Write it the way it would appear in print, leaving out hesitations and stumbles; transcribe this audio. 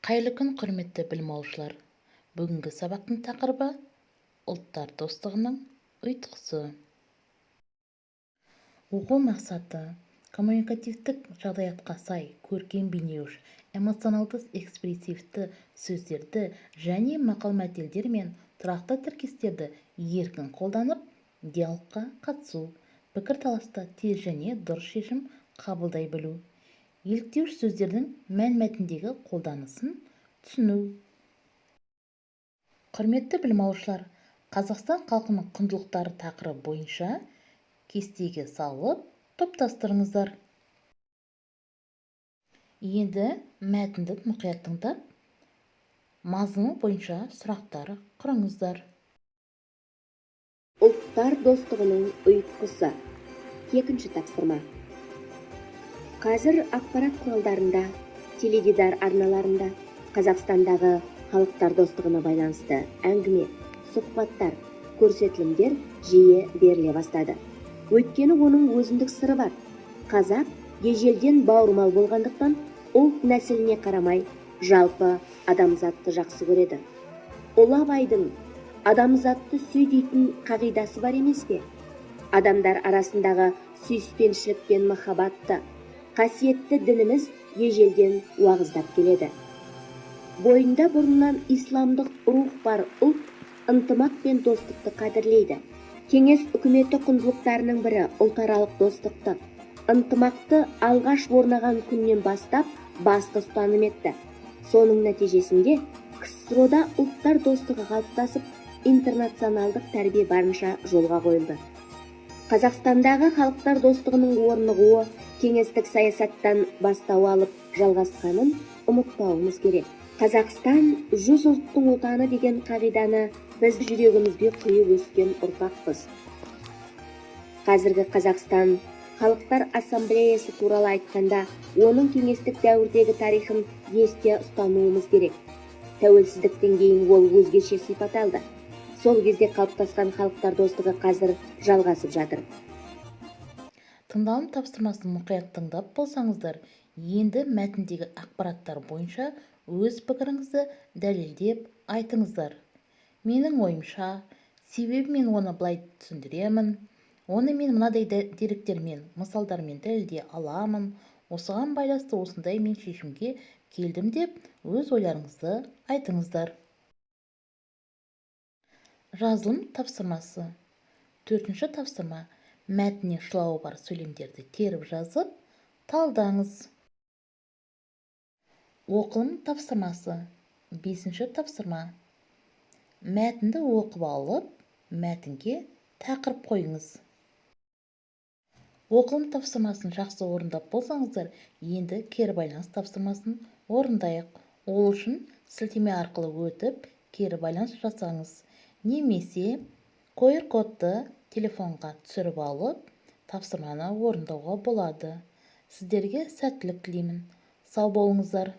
Қайырлы күн, құрметті білім алушылар. Бүгінгі сабақтың тақырыбы ұлттар достығының ұйытқысы. Оқу мақсаты коммуникативтік жағдаятқа сай көркем бейнелеуіш, эмоционалды экспрессивті сөздерді және мақал-мәтелдер мен тұрақты тіркестерді еркін қолданып, диалогқа қатысу, пікір-таласта тез және дұрыс шешім қабылдай білу, еліктеуіш сөздердің мәнмәтіндегі қолданысын түсіну. Құрметті білім алушылар, Қазақстан халқының құндылықтары тақырыбы бойынша кестеге салып топтастырыңыздар. Енді мәтінді мұқият тыңдап, мазмұны бойынша сұрақтар құрыңыздар. Ұлттар достығының ұйытқысы. Екінші тапсырма. Қазір ақпарат құралдарында, теледидар арналарында Қазақстандағы халықтар достығына байланысты әңгіме, сұхбаттар, көрсетілімдер жиі беріле бастады. Өйткені оның өзіндік сыры бар. Қазақ ежелден бауырмал болғандықтан ұлт нәсіліне қарамай жалпы адамзатты жақсы көреді. Ұлы Абайдың адамзатты сүй дейтін қағидасы бар емес пе? Адамдар арасындағы сүйіспеншілік пен махаббатты қасиетті дініміз ежелден уағыздап келеді. Бойында бұрыннан исламдық рух бар ұлт ынтымақ пен достықты қадірлейді. Кеңес үкіметі құндылықтарының бірі ұлтаралық достықты, ынтымақты алғаш орнаған күннен бастап басты ұстаным етті. Соның нәтижесінде КСРО-да ұлттар достығы қалыптасып, интернационалдық тәрбие барынша жолға қойылды. Қазақстандағы халықтар достығының орнығуы кеңестік саясаттан бастау алып жалғасқанын ұмытпауымыз керек. Қазақстан 100 ұлттың отаны деген қағиданы біз жүрегімізге құйып өскен ұрпақпыз. Қазіргі Қазақстан Халықтар Ассамблеясы туралы айтқанда, оның кеңестік дәуірдегі тарихын есте ұстануымыз керек. Тәуелсіздіктен кейін ол өзгеше сипат алды. Сол кезде қалыптасқан халықтар достығы қазір жалғасып жатыр. Тыңдалым тапсырмасын мұқият тыңдап болсаңыздар, енді мәтіндегі ақпараттар бойынша өз пікіріңізді дәлелдеп айтыңыздар. Менің ойымша, себебі мен оны былай түсіндіремін, оны мен мынадай деректермен, мысалдармен дәлелдей аламын, осыған байланысты осындай мен шешімге келдім деп өз ойларыңызды айтыңыздар. Жазылым тапсырмасы. 4-ші тапсырма. Мәтінне шылауы бар сөйлемдерді теріп жазып, талдаңыз. Оқылым тапсырмасы. 5-ші тапсырма. Мәтінді оқып алып, мәтінге тақырып қойыңыз. Оқылым тапсырмасын жақсы орындап болсаңыздар, енді кері байланыс тапсырмасын орындайық. Ол үшін сілтеме арқылы өтіп, кері байланыс жасаңыз. Немесе QR-кодты телефонға түсіріп алып, тапсырманы орындауға болады. Сіздерге сәттілік тілеймін. Сау болыңыздар.